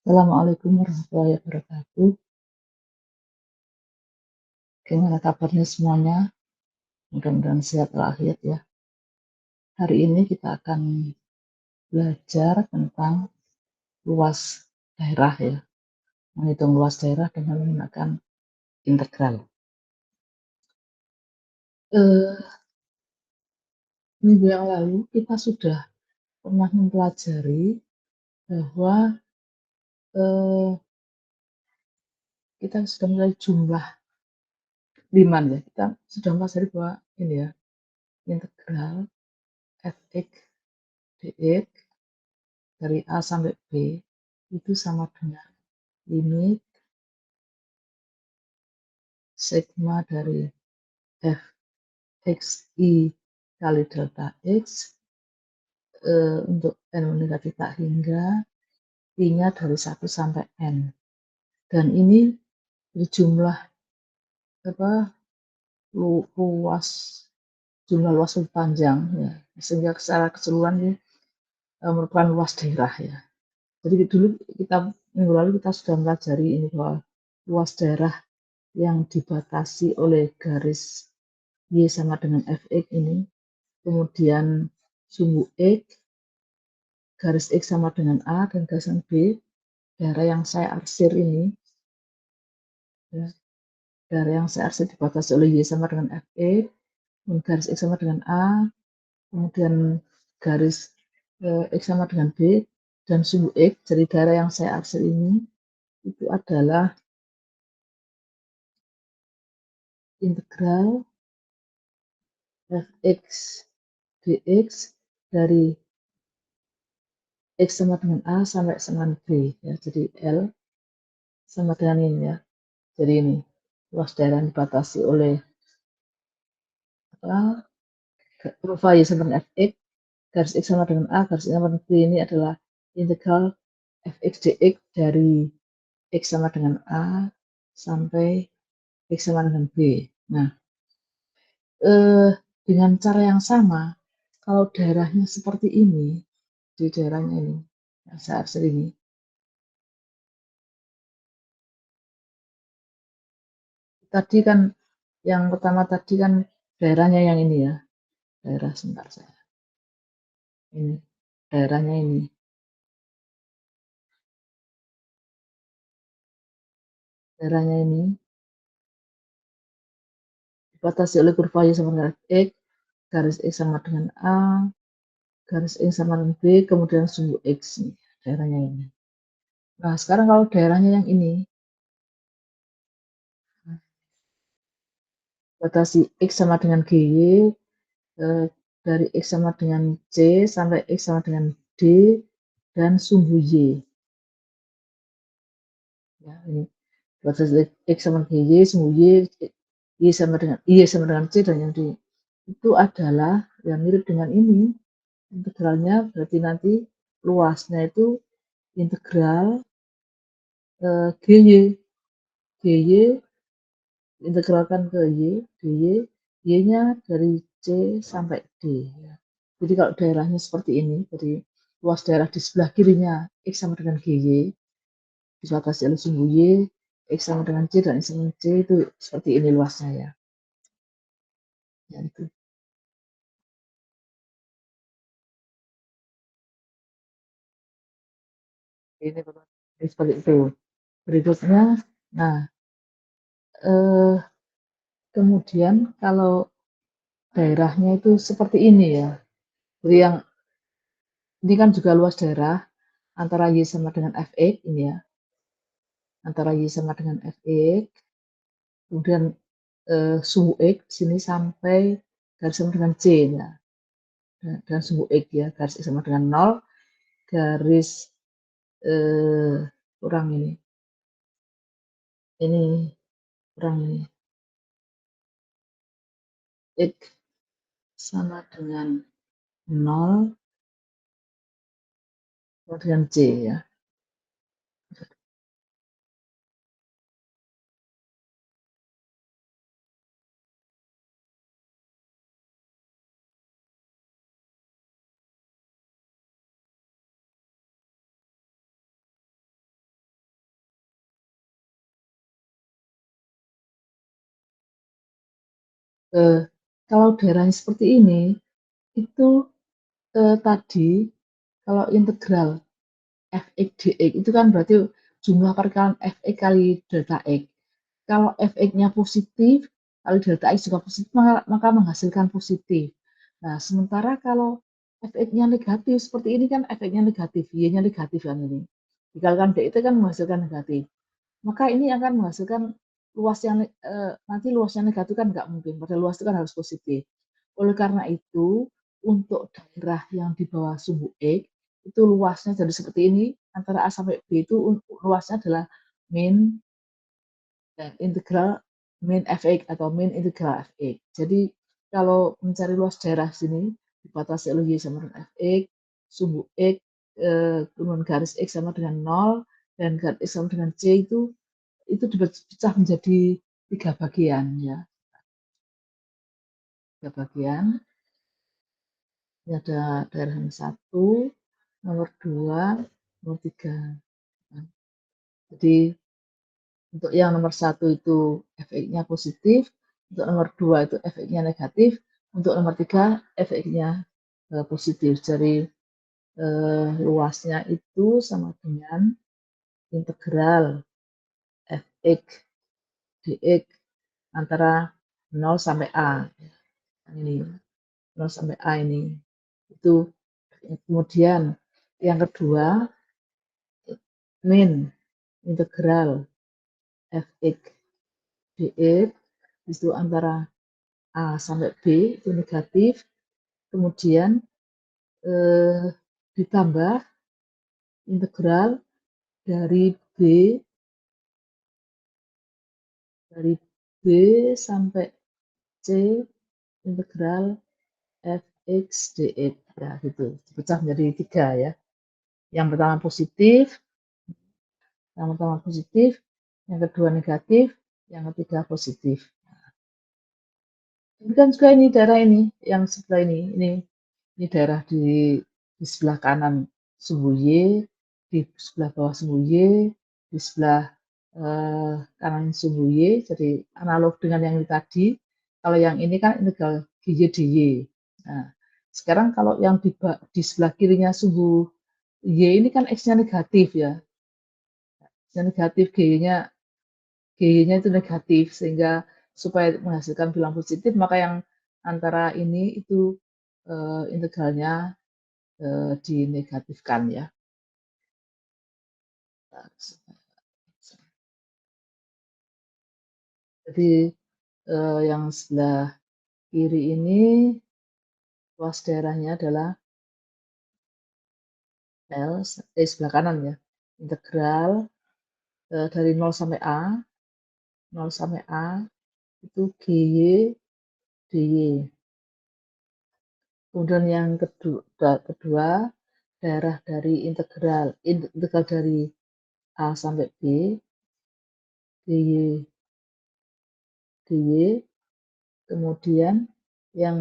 Assalamualaikum warahmatullahi wabarakatuh. Gimana kabarnya semuanya? Mudah-mudahan sehat walafiat ya. Hari ini kita akan belajar tentang luas daerah ya. Menghitung luas daerah dengan menggunakan integral. Minggu yang lalu kita sudah pernah mempelajari bahwa kita sudah mulai jumlah Riemann ya. Kita sudah mempelajari bahwa ini ya, integral fx dx dari A sampai B itu sama dengan limit sigma dari fxi kali delta x untuk n mendekati tak hingga i-nya dari 1 sampai n. Dan ini berjumlah luas, jumlah luas lebih panjang ya, sehingga secara keseluruhan ini merupakan luas daerah ya. Jadi dulu minggu lalu kita sudah mempelajari ini bahwa luas daerah yang dibatasi oleh garis Y sama dengan Fx ini, kemudian sumbu X, garis X sama dengan A, dan garis B, daerah yang saya arsir ini, ya, daerah yang saya arsir dibatasi oleh Y sama dengan Fx, garis X sama dengan A, kemudian garis X sama dengan B, dan sumbu X, jadi daerah yang saya arsir ini, itu adalah integral fx dx dari X sama dengan A sampai dengan B ya. Jadi L sama dengan ini ya. Jadi ini luas daerah yang dibatasi oleh kurva Y sama dengan Fx, garis X sama dengan A, garis X sama dengan B, ini adalah integral fx dx dari X sama dengan A sampai X sama dengan B. Nah, dengan cara yang sama, kalau daerahnya seperti ini, di daerahnya ini, yang saya arsir ini, tadi kan yang pertama tadi kan daerahnya yang ini ya, daerah sebentar saya, ini daerahnya ini, daerahnya ini dibatasi oleh kurva Y sama dengan X, garis X sama dengan A, garis X sama dengan B, kemudian sumbu X nih, daerahnya ini. Nah, sekarang kalau daerahnya yang ini, batasi X sama dengan GY, dari X sama dengan C sampai X sama dengan D, dan sumbu Y. Ya, ini batasi X sama dengan GY, sumbu Y sama dengan C, dan yang D. Itu adalah yang mirip dengan ini. Integralnya berarti nanti luasnya itu integral GY. GY integralkan ke Y, dy, Y-nya dari C sampai D. Ya. Jadi kalau daerahnya seperti ini, jadi luas daerah di sebelah kirinya X sama dengan GY, dibatasi oleh sumbu Y, X sama dengan C, dan X sama dengan C, itu seperti ini luasnya ya. Ya itu. Ini seperti itu. Berikutnya, nah, kemudian kalau daerahnya itu seperti ini ya. Jadi yang ini kan juga luas daerah antara Y sama dengan Fx ini ya. Antara Y sama dengan Fx. Kemudian sumbu X sini sampai garis sama dengan C ya. Dan sumbu X ya, garis X sama dengan 0, garis kurang ini. Ini kurang ini. X sama dengan 0 kemudian C ya. Eee, kalau daerahnya seperti ini, itu, tadi kalau integral Fx dx itu kan berarti jumlah perkalian Fx kali delta X. Kalau Fx-nya positif, kali delta X juga positif, maka menghasilkan positif. Nah, sementara kalau Fx-nya negatif, seperti ini kan Fx-nya negatif, Y-nya negatif kan ini. Dikalikan dx itu kan menghasilkan negatif. Maka ini akan menghasilkan luas yang nanti luasnya negatif kan nggak mungkin, pada luas itu kan harus positif. Oleh karena itu, untuk daerah yang di bawah sumbu X, itu luasnya jadi seperti ini, antara A sampai B itu luasnya adalah min dan integral min Fx atau min integral Fx. Jadi kalau mencari luas daerah sini dibatasi oleh Y sama dengan Fx, sumbu X, kemudian garis X sama dengan 0, dan garis X sama dengan C itu dipecah menjadi 3 bagian ya. 3 bagian. Ini ada daerah yang 1, nomor 2, nomor 3. Nah, jadi untuk yang nomor 1 itu Fx-nya positif, untuk nomor 2 itu Fx-nya negatif, untuk nomor 3 Fx-nya positif. Jadi luasnya itu sama dengan integral Fx dx antara 0 sampai A. Ini 0 sampai A ini. Itu kemudian yang kedua min integral Fx dx itu antara A sampai B itu negatif, kemudian ditambah integral dari B sampai C integral Fx dx ya gitu, dipecah menjadi 3 ya. Yang pertama positif, yang kedua negatif, yang ketiga positif. Kan juga ini daerah ini, yang sebelah ini daerah di sebelah kanan sumbu Y, di sebelah bawah sumbu Y, di sebelah kanan sumbu Y, jadi analog dengan yang ini tadi. Kalau yang ini kan integral GY DY. Nah, sekarang kalau yang di sebelah kirinya sumbu Y ini kan X-nya negatif ya. X-nya negatif, GY-nya itu negatif, sehingga supaya menghasilkan bilang positif, maka yang antara ini itu integralnya dinegatifkan ya. Jadi yang sebelah kiri ini luas daerahnya adalah L, sebelah kanan ya, integral dari 0 sampai A, 0 sampai A itu GY DY. Kemudian yang kedua daerah dari integral dari A sampai B, dy, dy. Kemudian yang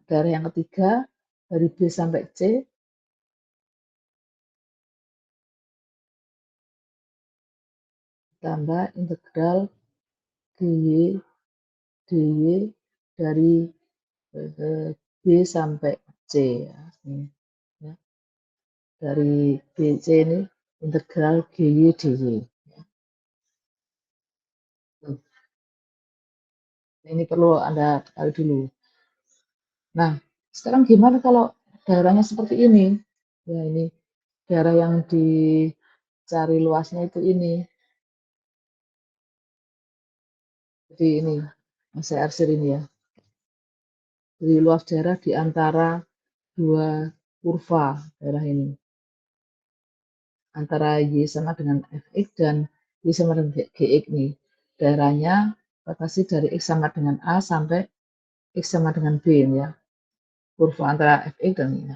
daerah yang ketiga dari B sampai C, tambah integral dy, dy dari B sampai C ya. Ya. Dari BC ini integral GY DY. Ini perlu Anda tahu dulu. Nah, sekarang gimana kalau daerahnya seperti ini? Ya, ini daerah yang dicari luasnya itu ini. Jadi ini, saya arsir ini ya. Jadi luas daerah di antara dua kurva daerah ini. Antara Y sama dengan Fx dan Y sama dengan Gx nih. Daerahnya batasi dari X sama dengan A sampai X sama dengan B ya. Kurva antara Fx dan ini.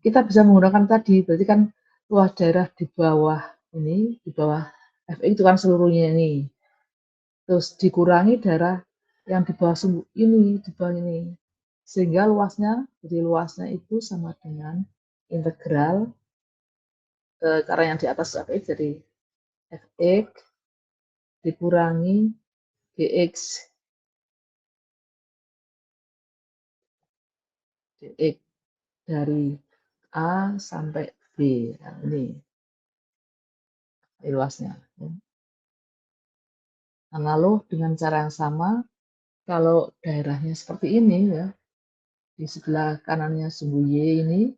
Kita bisa menggunakan tadi, berarti kan luas daerah di bawah ini, di bawah Fx itu kan seluruhnya ini. Terus dikurangi daerah yang di bawah sumbu ini, di bawah ini. Sehingga luasnya, jadi luasnya itu sama dengan integral, karena yang di atas Fx jadi Fx dikurangi Gx dx dari A sampai B. Nah, ini luasnya. Nah, lalu dengan cara yang sama, kalau daerahnya seperti ini ya, di sebelah kanannya sumbu Y ini,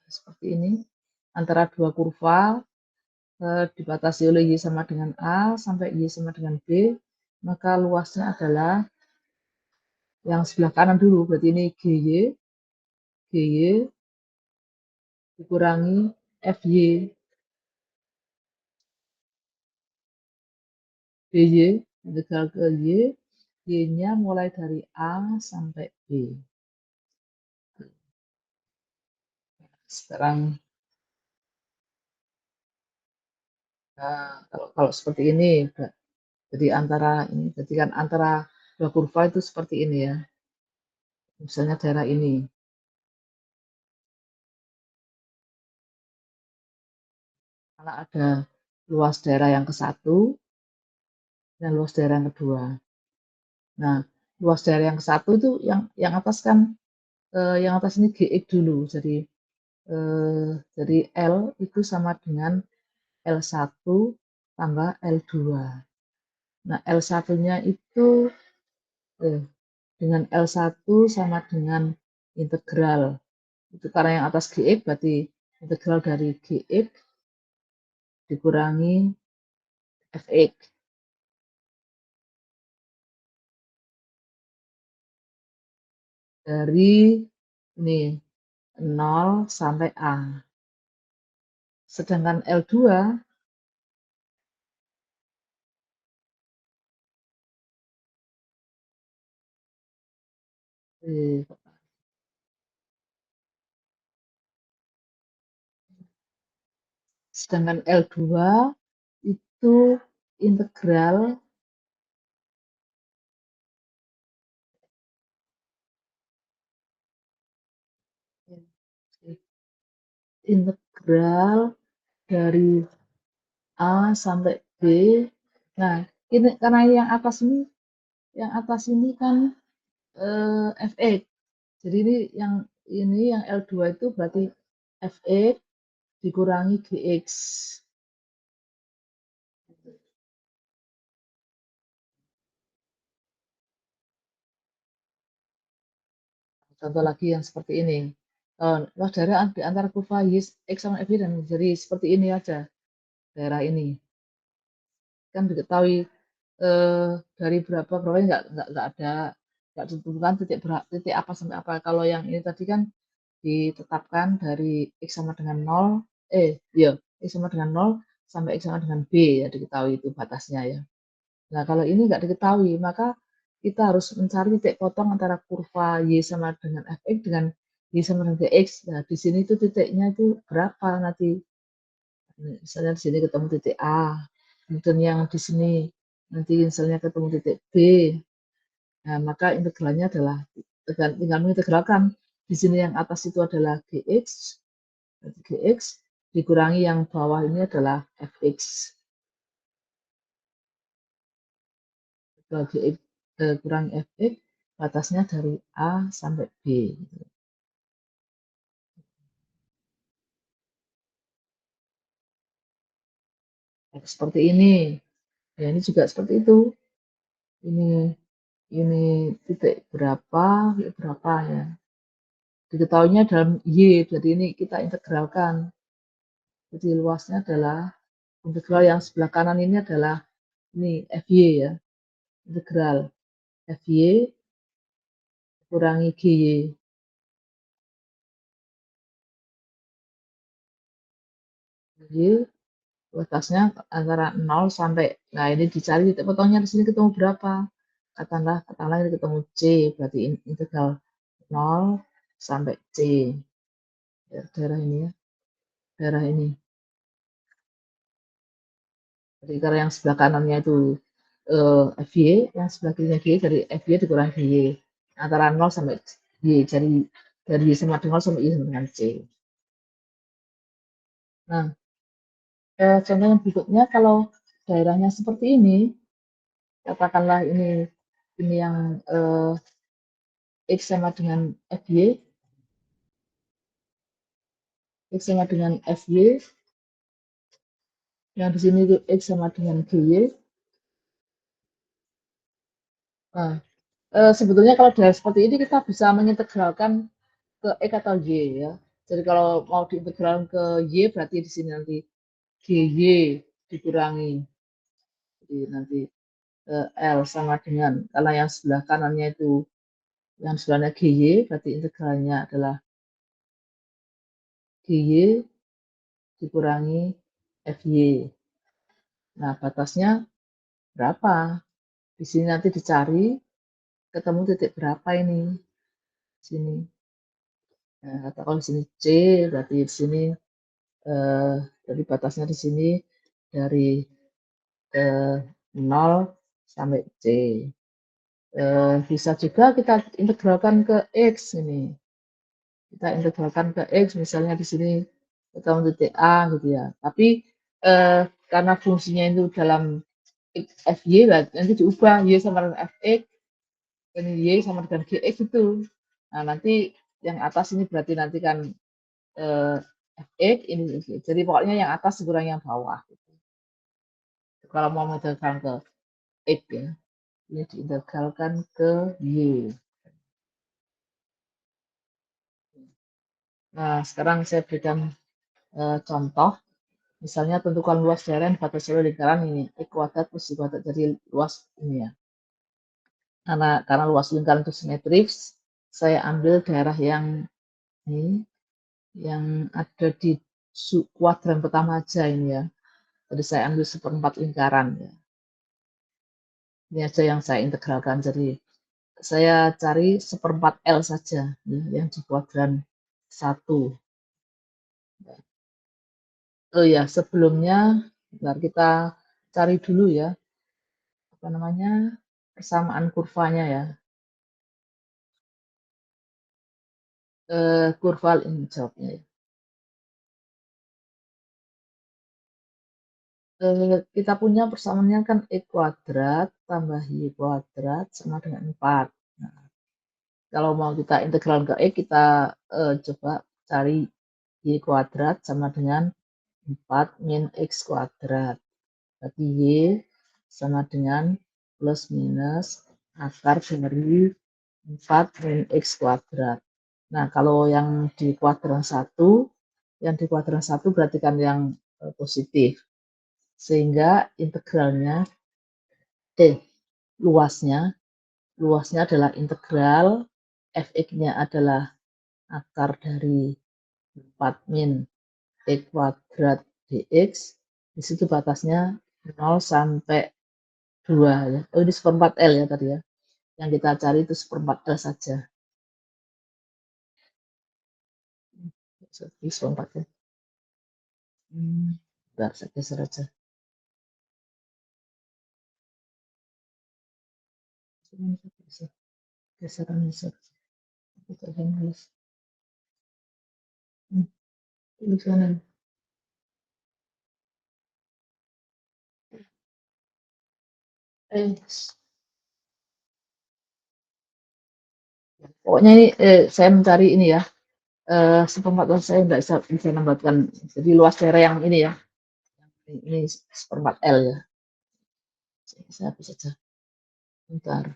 seperti ini, antara dua kurva dibatasi oleh Y sama dengan A sampai Y sama dengan B, maka luasnya adalah yang sebelah kanan dulu, berarti ini GY dikurangi FY, BY, integral ke Y, Y-nya mulai dari A sampai B. Sekarang, nah, kalau seperti ini, jadi kan antara dua kurva itu seperti ini ya. Misalnya daerah ini. Karena ada luas daerah yang ke-1 dan luas daerah yang kedua. Nah, luas daerah yang ke-1 itu yang atas kan yang atas ini GX dulu. Jadi L itu sama dengan L1 tambah L2. Nah, L1-nya itu dengan L1 sama dengan integral. Itu karena yang atas GX berarti integral dari GX dikurangi Fx. Dari ini 0 sampai A. Sedangkan L2 sedangkan L2 itu integral dari A sampai B. Nah, ini karena yang atas ini kan Fx. Jadi ini yang L2 itu berarti Fx dikurangi Gx. Contoh lagi yang seperti ini. Luas daerah di antara kurva X sama FY dan jadi seperti ini aja. Daerah ini. Kan diketahui dari berapa nggak ada, nggak ditentukan titik apa sampai apa. Kalau yang ini tadi kan ditetapkan dari X sama dengan 0, iya, X sama dengan 0 sampai X sama dengan B ya, diketahui itu batasnya ya. Nah, kalau ini nggak diketahui, maka kita harus mencari titik potong antara kurva Y sama dengan Fx dengan Y sama dengan Dx. Nah, di sini itu titiknya itu berapa nanti. Misalnya di sini ketemu titik A, kemudian yang di sini nanti misalnya ketemu titik B. Nah, maka integralnya adalah tinggal mengintegralkan. Di sini yang atas itu adalah Gx dikurangi yang bawah ini adalah Fx. Gx kurangi Fx, batasnya dari A sampai B. Seperti ini. Ya, ini juga seperti itu. Ini titik berapa ya. Diketahuinya dalam Y, jadi ini kita integralkan. Jadi luasnya adalah integral yang sebelah kanan ini adalah ini Fy ya. Integral Fy kurangi Gy. Gy batasnya antara 0 sampai, nah ini dicari titik potongnya di sini ketemu berapa. Katakanlah ini ketemu C, berarti integral 0 sampai C. Ya, daerah ini ya. Daerah ini. Jadi kalau yang sebelah kanannya itu Fy, yang sebelah kirinya Gy, dari Fy dikurangi Gy. Antara 0 sampai Y, jadi dari Y sama dengan 0 sampai Y sama dengan C. Nah, contoh yang berikutnya kalau daerahnya seperti ini, katakanlah ini yang X sama dengan Fy, X sama dengan FY, yang di sini itu X sama dengan GY. Nah, sebetulnya kalau dari seperti ini kita bisa mengintegralkan ke X atau Y ya. Jadi kalau mau diintegralkan ke Y berarti di sini nanti GY dikurangi. Jadi nanti L sama dengan, karena yang sebelah kanannya itu, yang sebelahnya GY, berarti integralnya adalah GY dikurangi FY. Nah, batasnya berapa? Di sini nanti dicari, ketemu titik berapa ini? Sini. Nah, atau kalau di sini C, berarti di sini jadi batasnya di sini dari 0 sampai C. Bisa juga kita integralkan ke X ini. Kita integralkan ke X, misalnya di sini ketemu titik A gitu ya. Tapi karena fungsinya itu dalam FY, nanti diubah Y sama dengan Fx, ini Y sama dengan Gx itu. Nah, nanti yang atas ini berarti nanti kan Fx, ini jadi pokoknya yang atas dikurang yang bawah. Gitu. Kalau mau mengintegralkan ke X ya, ini diintegralkan ke Y. Nah, sekarang saya berikan contoh. Misalnya tentukan luas daerah yang batas seluruh lingkaran ini, X kuadrat plus Y kuadrat, jadi luas ini ya. Karena luas lingkaran itu simetris, saya ambil daerah yang ini, yang ada di kuadran pertama aja ini ya. Jadi saya ambil 1/4 lingkaran ya. Ini aja yang saya integralkan. Jadi saya cari 1/4 L saja ya, yang di kuadran 1. Oh ya, sebelumnya bentar kita cari dulu ya, apa namanya, persamaan kurvanya ya. Kurva ini jawabnya ya. Kita punya persamaannya kan X kuadrat tambah Y kuadrat sama dengan 4. Nah, kalau mau kita integral ke X, kita coba cari Y kuadrat sama dengan 4 min X kuadrat. Berarti Y sama dengan plus minus akar dari 4 min X kuadrat. Nah, kalau yang di kuadran 1, yang di kuadran 1 berarti kan yang positif. Sehingga integralnya, luasnya adalah integral, Fx-nya adalah akar dari 4 min X kuadrat dx, di situ batasnya 0 sampai 2 ya. Oh, ini 1/4 L ya tadi ya. Yang kita cari itu 1/4 L saja. Ini 1/4 ya. Bentar, saya geser aja. Geseran geser. Kita nulis. Tulisannya. Pokoknya ini saya mencari ini ya, 1/4 saya nggak bisa nambahkan, jadi luas daerah yang ini ya, ini 1/4 L ya. Saya hapus saja. Bentar.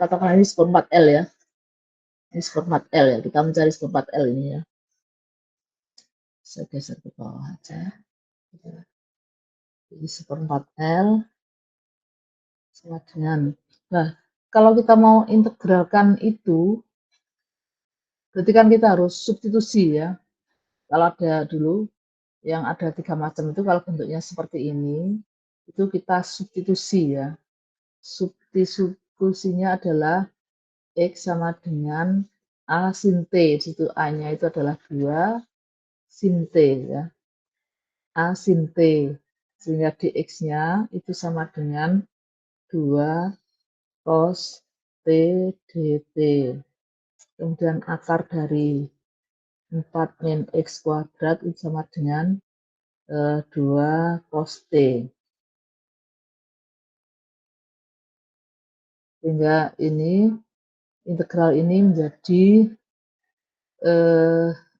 Katakan ini 1/4 L ya. Ini 1/4 L ya. Kita mencari 1/4 L ini ya. Saya geser ke bawah aja. Ini 1/4 L sama dengan. Nah, kalau kita mau integralkan itu, berarti kan kita harus substitusi ya. Kalau ada dulu yang ada 3 macam itu, kalau bentuknya seperti ini, itu kita substitusi ya. Substitusinya adalah X sama dengan A sin T. Di situ A-nya itu adalah 2 sin T ya. A sin T. Sehingga dx-nya itu sama dengan 2 cos T dt. Kemudian akar dari 4 min X kuadrat itu sama dengan 2 cos T. Sehingga ini integral ini menjadi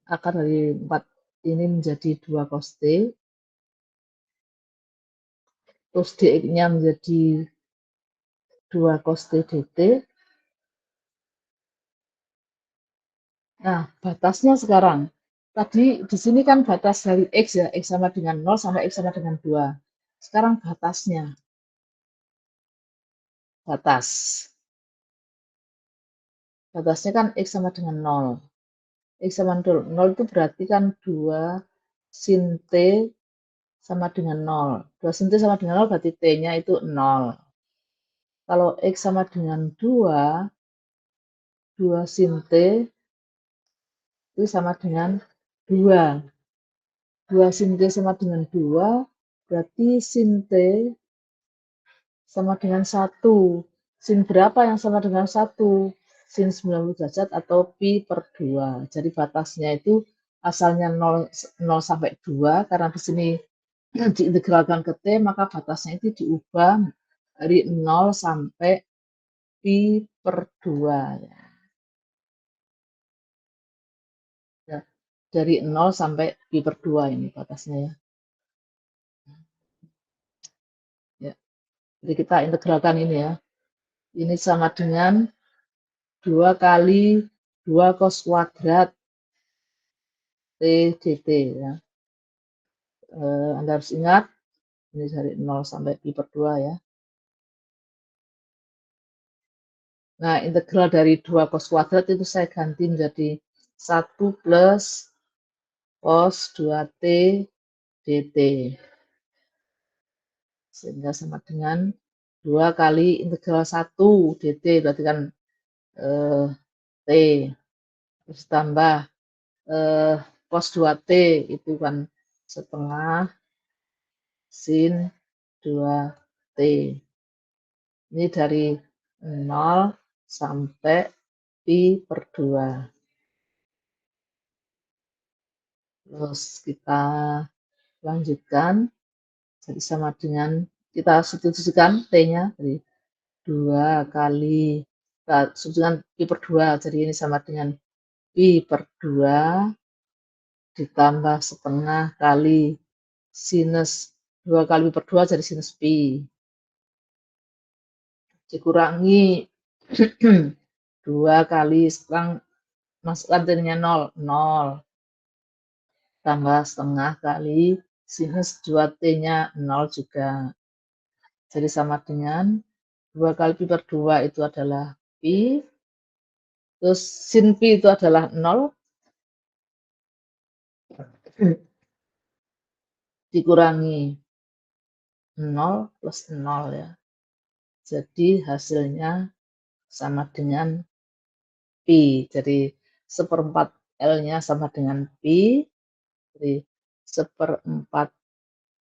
akar dari 4 ini menjadi 2 cos T, terus dx-nya menjadi 2 cos T dt. Nah, batasnya sekarang. Tadi di sini kan batas dari X ya, X sama dengan 0 sampai X sama dengan 2. Sekarang batasnya. Batas. Batasnya kan X sama dengan 0. X sama 0 itu berarti kan 2 sin T sama dengan 0. 2 sin T sama dengan 0 berarti T-nya itu 0. Kalau X sama dengan 2, 2 sin T itu sama dengan 2. 2 sin T sama dengan 2, berarti sin T sama dengan 1. Sin berapa yang sama dengan 1? Sin 90 derajat atau pi per 2. Jadi batasnya itu asalnya 0, 0 sampai 2, karena di sini diintegralkan ke T, maka batasnya itu diubah dari 0 sampai pi per 2. Ya. Dari 0 sampai pi per 2 ini batasnya ya. Ya. Jadi kita integralkan ini ya. Ini sama dengan 2 kali 2 cos kuadrat T dt ya. Anda harus ingat ini dari 0 sampai pi per 2 ya. Nah, integral dari 2 cos kuadrat itu saya ganti menjadi 1 plus cos 2t dt. Sehingga sama dengan 2 kali integral 1 dt, berarti kan t, terus tambah cos 2t itu kan setengah sin 2t. Ini dari 0 sampai pi per 2. Terus kita lanjutkan. Jadi sama dengan kita substitusikan T-nya dari 2 kali, kita substitusikan pi per 2. Jadi ini sama dengan pi per 2 ditambah setengah kali sinus 2 kali pi per 2 jadi sinus pi. Dikurangi 2 kali, sekarang masukkan T-nya 0, 0. Tambah setengah kali sinus 2T-nya 0 juga. Jadi sama dengan 2 kali pi per 2 itu adalah pi. Terus sin pi itu adalah 0. Dikurangi 0 plus 0 ya. Jadi hasilnya sama dengan pi. Jadi seperempat L-nya sama dengan pi. Jadi seperempat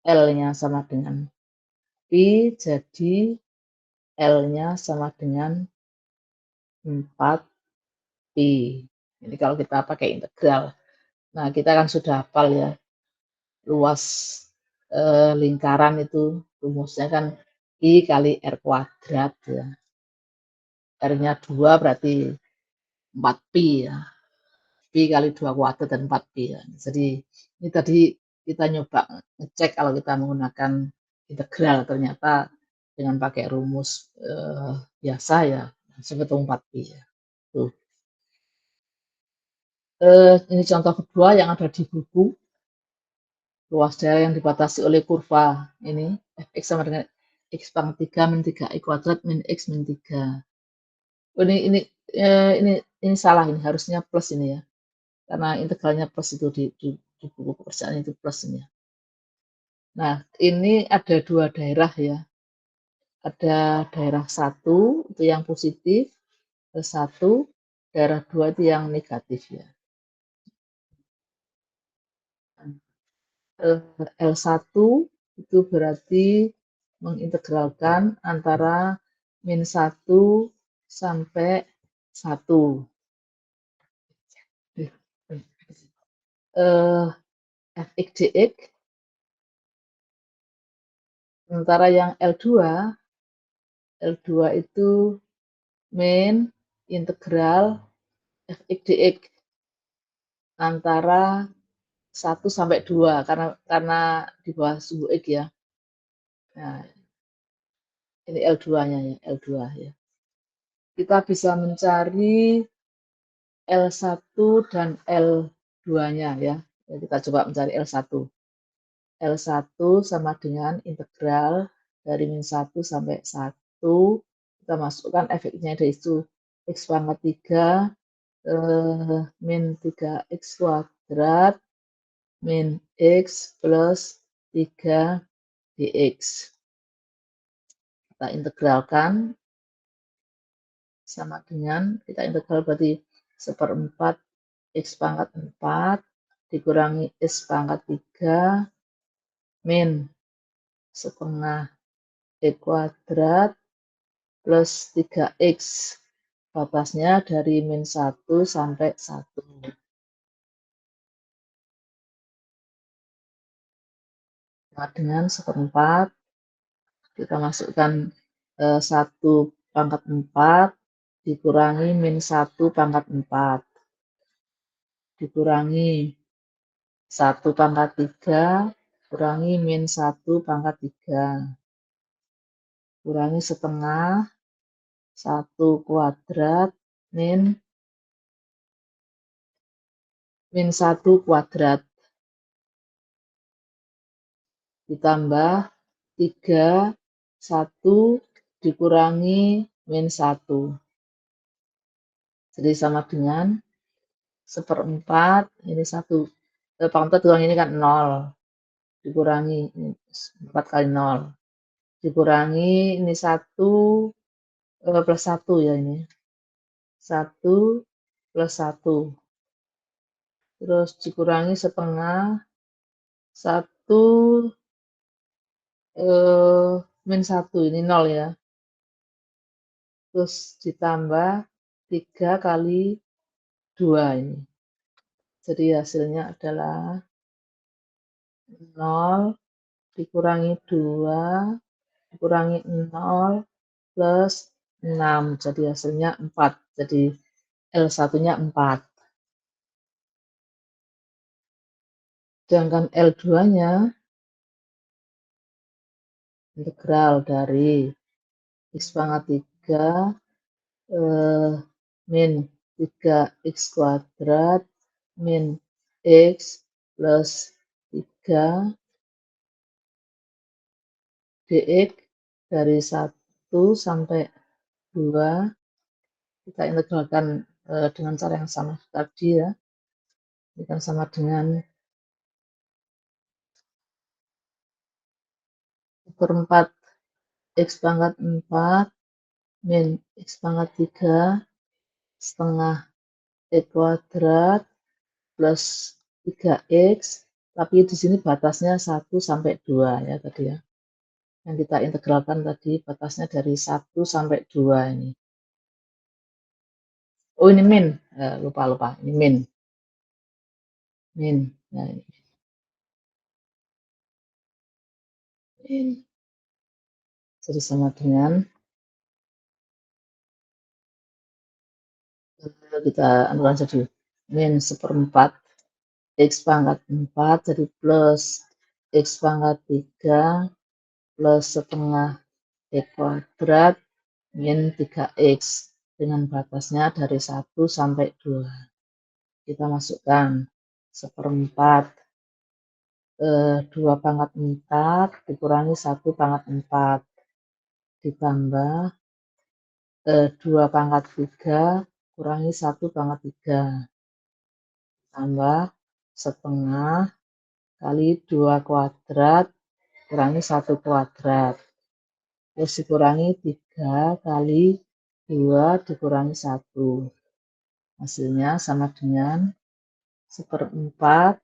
L-nya sama dengan pi. Jadi L-nya sama dengan 4 pi. Ini kalau kita pakai integral. Nah, kita kan sudah hafal ya, luas lingkaran itu rumusnya kan I kali R kuadrat ya. R-nya 2 berarti 4 pi ya. Pi kali 2 kuadrat dan 4 pi ya. Jadi ini tadi kita nyoba ngecek kalau kita menggunakan integral, ternyata dengan pakai rumus biasa ya langsung ketemu 4 pi ya. Tuh. Ini contoh kedua yang ada di buku. Luas daerah yang dibatasi oleh kurva ini fx sama dengan x pangkat 3 min 3i kuadrat min x min 3. Oh, ini salah, ini harusnya plus ini ya. Karena integralnya plus itu di buku pekerjaan itu plus ini ya. Nah, ini ada 2 daerah ya. Ada daerah 1 itu yang positif, terus 1, daerah 2 itu yang negatif ya. L1 itu berarti mengintegralkan antara min 1 sampai 1. eh, fx dx, sementara yang L2 itu min integral fx dx antara 1 sampai 2 karena di bawah sumbu X ya. Nah, ini L2-nya ya, L2 ya. Kita bisa mencari L1 dan L2-nya ya. Kita coba mencari L1. L1 sama dengan integral dari min 1 sampai 1. Kita masukkan fx-nya dari itu X pangkat 3 min 3x kuadrat min X plus 3 dx. Kita integralkan sama dengan, kita integral berarti 1/4 X pangkat 4 dikurangi X pangkat 3 min setengah X kuadrat plus 3X. Batasnya dari min 1 sampai 1. Sama dengan 1/4. Kita masukkan 1 pangkat 4 dikurangi min 1 pangkat 4 dikurangi 1 pangkat 3 kurangi min 1 pangkat 3 kurangi setengah 1 kuadrat min 1 kuadrat ditambah 3 1 dikurangi min 1. Jadi sama dengan 1/4 ini 1 pangkat dikurangi ini kan 0 dikurangi 4 kali 0 dikurangi ini 1 plus 1 ya ini 1 plus 1 terus dikurangi setengah 1 min 1 ini 0 ya, terus ditambah 3 kali 2 ini, jadi hasilnya adalah 0 dikurangi 2 dikurangi 0 plus 6, jadi hasilnya 4, jadi L1-nya 4. Sedangkan L2-nya integral dari X pangkat 3 min 3x kuadrat min X plus 3 dx dari 1 sampai 2 kita integralkan dengan cara yang sama tadi ya. Ini kan sama dengan 1/4 X pangkat 4 min X pangkat 3 setengah X kuadrat plus 3X, tapi di sini batasnya 1 sampai 2 ya tadi ya. Yang kita integralkan tadi batasnya dari 1 sampai 2 ini. Oh ini min, lupa, ini min. Nah ini. Min. Jadi sama dengan kita anukan jadi min 1/4 X pangkat 4 jadi plus X pangkat 3 plus setengah X kuadrat min 3X dengan batasnya dari 1 sampai 2. Kita masukkan 1/4 2 pangkat 4 dikurangi 1 pangkat 4 ditambah 2 pangkat 3 kurangi 1 pangkat 3 tambah setengah kali 2 kuadrat kurangi 1 kuadrat terus dikurangi 3 kali 2 dikurangi 1, hasilnya sama dengan 1/4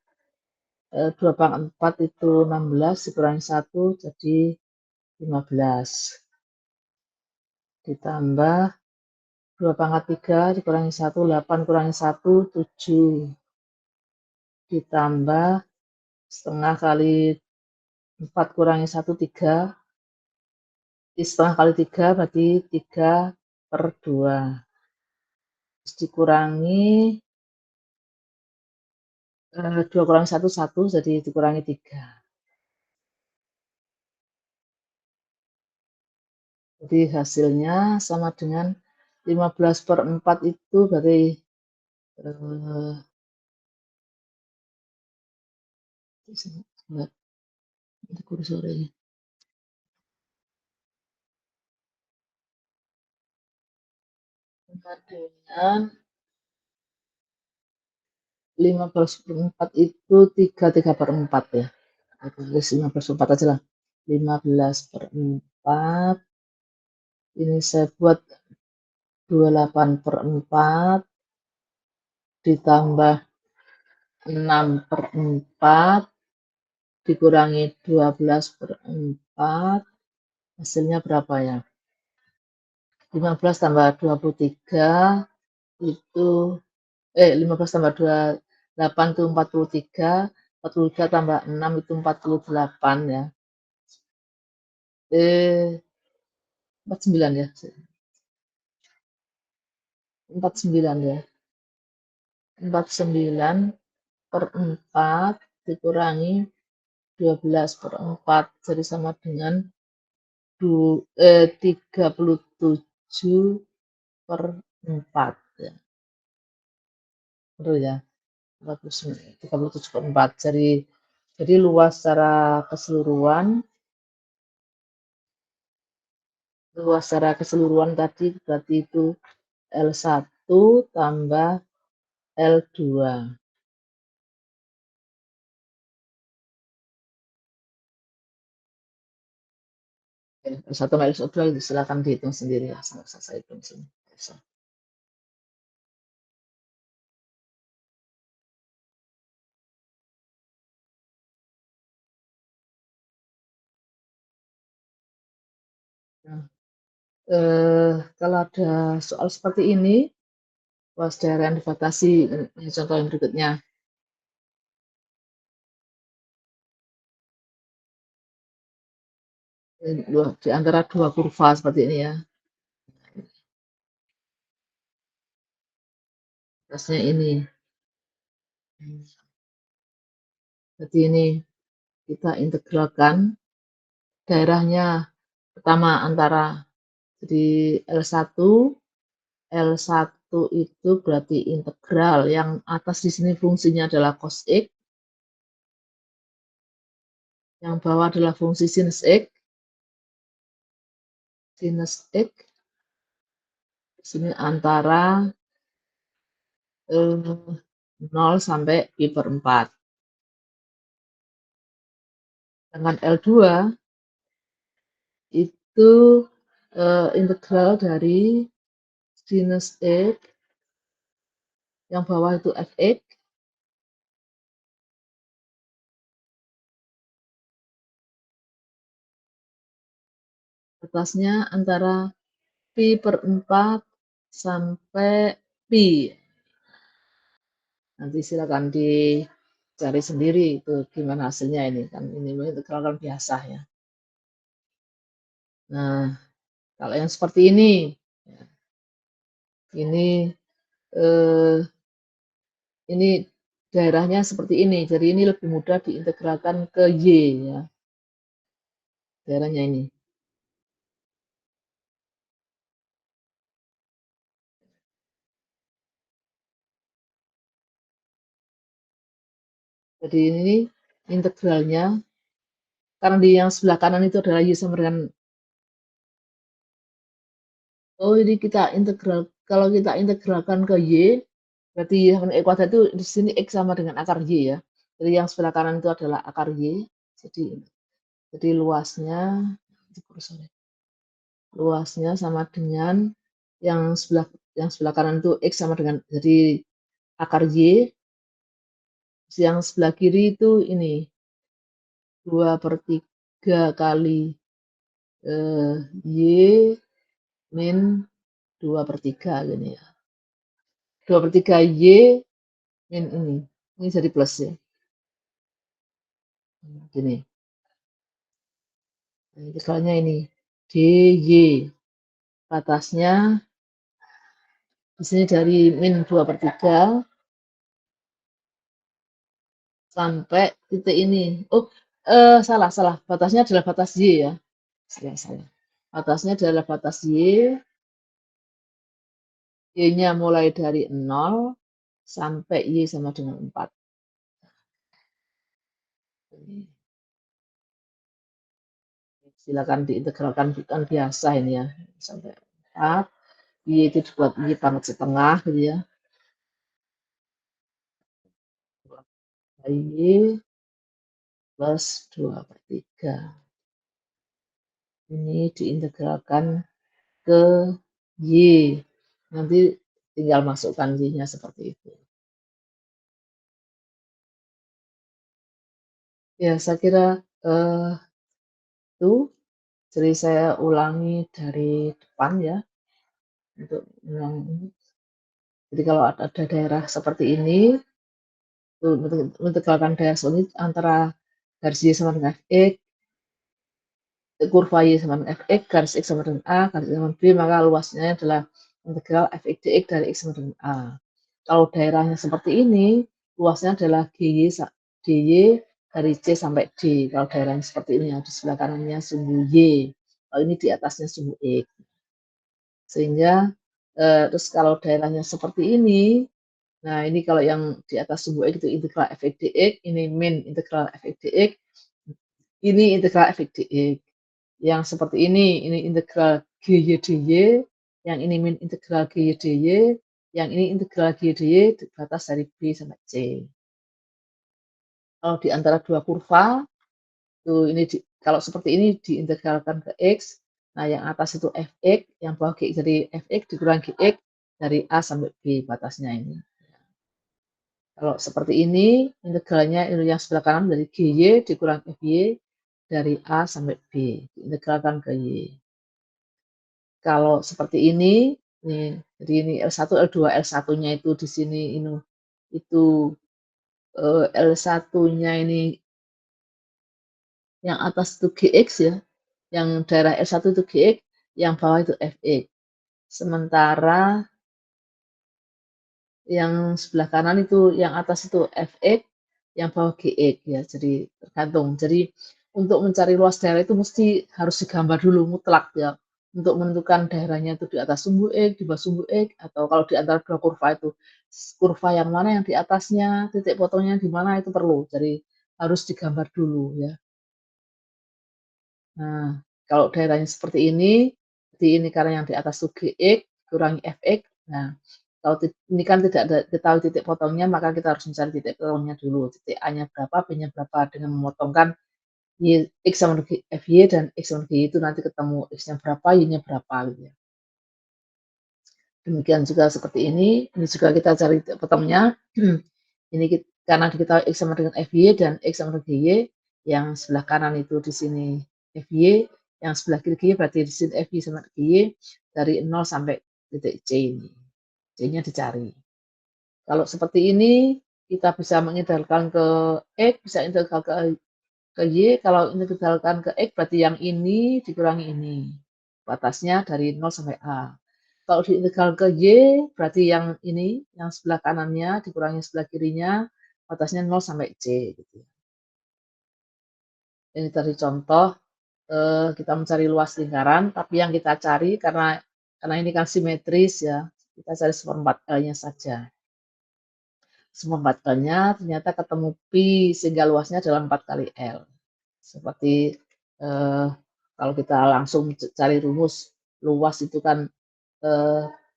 2 pangkat 4 itu 16 dikurangi 1 jadi 15 ditambah 2 pangkat 3 dikurangi 1 8 kurangi 1 7 ditambah setengah kali 4 kurangi 1, 3. Setengah kali 3 berarti 3/2. Terus dikurangi 2 kurangi 1, 1, jadi dikurangi 3. Jadi hasilnya sama dengan 15/4 itu berarti nanti kursornya sama dengan 15/4 itu 3/4 ya. Aku tulis 15/4 aja lah. 15/4 ini saya buat 28/4 ditambah 6/4 dikurangi 12/4 hasilnya berapa ya? 15 tambah 23 itu 15 tambah 28 itu 43, 43 tambah 6 itu 48 ya. 49 ya. 49 ya. 49/4 dikurangi 12/4 jadi sama dengan 37/4 ya. Betul ya. 37/4. Jadi luas secara keseluruhan tadi berarti itu L1 tambah L2. L1 sama L2 silakan dihitung sendiri ya, nggak usah saya hitung sini. Nah, kalau ada soal seperti ini, luas daerah yang dibatasi, ini contoh yang berikutnya. Di antara dua kurva seperti ini ya. Atasnya ini. Jadi ini kita integralkan daerahnya pertama antara jadi L1 itu berarti integral yang atas di sini fungsinya adalah cos X, yang bawah adalah fungsi sinus X. Sinus X di sini antara 0 sampai pi/4. Dengan L2 itu integral dari sinus X yang bawah itu fx atasnya antara pi/4 sampai pi. Nanti silakan dicari sendiri itu gimana hasilnya ini kan ini integral kan biasa ya. Nah, kalau yang seperti ini eh, ini daerahnya seperti ini. Jadi ini lebih mudah diintegralkan ke Y ya. Daerahnya ini. Jadi ini integralnya karena di yang sebelah kanan itu adalah Y sama dengan ini kita integral kalau kita integralkan ke Y berarti Y sama dengan kuadrat itu di sini X sama dengan akar Y ya. Jadi yang sebelah kanan itu adalah akar Y. Jadi luasnya sama dengan yang sebelah kanan itu X sama dengan jadi akar Y. Yang sebelah kiri itu ini 2/3 kali Y min 2/3 gini ya. 2/3 Y min ini jadi plus ya. Gini, integralnya ini dy, batasnya di sini dari min 2/3 sampai titik ini. Oh, salah, batasnya adalah batas y ya. Salah. Batasnya adalah batas y-nya mulai dari 0 sampai y sama dengan 4. Silakan diintegralkan, bukan biasa ini ya, sampai 4. Y itu dibuat y pangkat setengah gitu ya. Y plus 2/3. Ini diintegralkan ke Y. Nanti tinggal masukkan Y-nya seperti itu. Ya, saya kira itu. Jadi saya ulangi dari depan ya, untuk ulang. Jadi kalau ada daerah seperti ini, integralkan daerah seperti ini antara garis Y sama dengan Fx, kurva Y sama dengan Fx, garis X sama dengan A, garis Y sama dengan B, maka luasnya adalah integral Fx dx dari X sama dengan A. Kalau daerahnya seperti ini, luasnya adalah dy dari C sampai D. Kalau daerahnya seperti ini, yang di sebelah kanannya sumbu Y, kalau ini di atasnya sumbu X. Sehingga terus kalau daerahnya seperti ini, nah ini kalau yang di atas sumbu X itu integral Fx dx, ini min integral Fx dx, ini integral Fx dx. Yang seperti ini integral gy dy, yang ini min integral gy dy, yang ini integral gy dy batas dari B sampai C. Kalau di antara dua kurva, tuh ini kalau seperti ini diintegralkan ke X, nah yang atas itu Fx, yang bawah G jadi Fx dikurangi Gx dari A sampai B batasnya ini. Kalau seperti ini, integralnya yang sebelah kanan dari GY dikurang FY dari A sampai B, diintegralkan ke Y. Kalau seperti ini, nih, jadi ini L1, L2, L1-nya itu di sini itu L1-nya ini yang atas itu GX ya, yang daerah L1 itu GX, yang bawah itu FX. Sementara yang sebelah kanan itu, yang atas itu Fx, yang bawah Gx ya, jadi tergantung. Jadi untuk mencari luas daerah itu mesti harus digambar dulu mutlak ya, untuk menentukan daerahnya itu di atas sumbu X, di bawah sumbu X, atau kalau di antara dua kurva itu, kurva yang mana yang di atasnya, titik potongnya di mana itu perlu. Jadi harus digambar dulu ya. Nah, kalau daerahnya seperti ini, jadi ini karena yang di atas itu Gx, kurangi Fx. Nah, kalau ini kan tidak diketahui titik potongnya, maka kita harus mencari titik potongnya dulu. Titik A-nya berapa, B-nya berapa, dengan memotongkan X sama dengan FY dan X sama dengan Y itu nanti ketemu X-nya berapa, Y-nya berapa gitu ya. Demikian juga seperti ini juga kita cari titik potongnya. Ini karena diketahui X sama dengan FY dan X sama dengan GY, yang sebelah kanan itu di sini FY, yang sebelah kiri GY berarti di sini FY sama GY dari 0 sampai titik C ini. C-nya dicari. Kalau seperti ini, kita bisa mengintegralkan ke X, bisa integral ke Y. Kalau integralkan ke X, berarti yang ini dikurangi ini. Batasnya dari 0 sampai A. Kalau diintegral ke Y, berarti yang ini, yang sebelah kanannya dikurangi sebelah kirinya, batasnya 0 sampai C. Gitu. Ini tadi contoh, kita mencari luas lingkaran, tapi yang kita cari, karena ini kan simetris ya, kita cari 1/4 L-nya saja. 1/4 L-nya ternyata ketemu pi, sehingga luasnya adalah 4 kali L. Seperti kalau kita langsung cari rumus, luas itu kan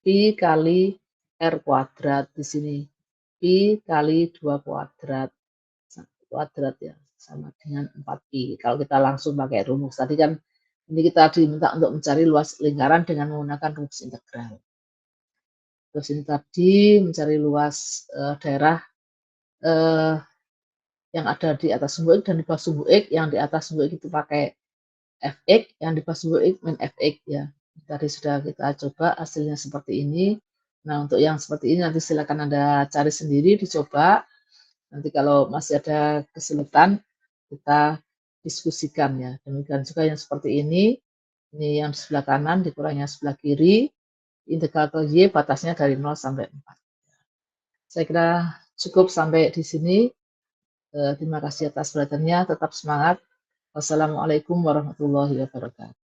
pi kali R kuadrat di sini. Pi kali 2 kuadrat ya, sama dengan 4pi. Kalau kita langsung pakai rumus, tadi kan ini kita diminta untuk mencari luas lingkaran dengan menggunakan rumus integral. Terus ini tadi mencari luas daerah yang ada di atas sumbu X dan di bawah sumbu X, yang di atas sumbu X itu pakai Fx, yang di bawah sumbu X min Fx ya. Tadi sudah kita coba, hasilnya seperti ini. Nah, untuk yang seperti ini nanti silakan Anda cari sendiri, dicoba. Nanti kalau masih ada kesulitan, kita diskusikan ya. Demikian juga yang seperti ini yang sebelah kanan dikurangi yang sebelah kiri, integral ke Y batasnya dari 0 sampai 4. Saya kira cukup sampai di sini. Terima kasih atas perhatiannya, tetap semangat. Wassalamualaikum warahmatullahi wabarakatuh.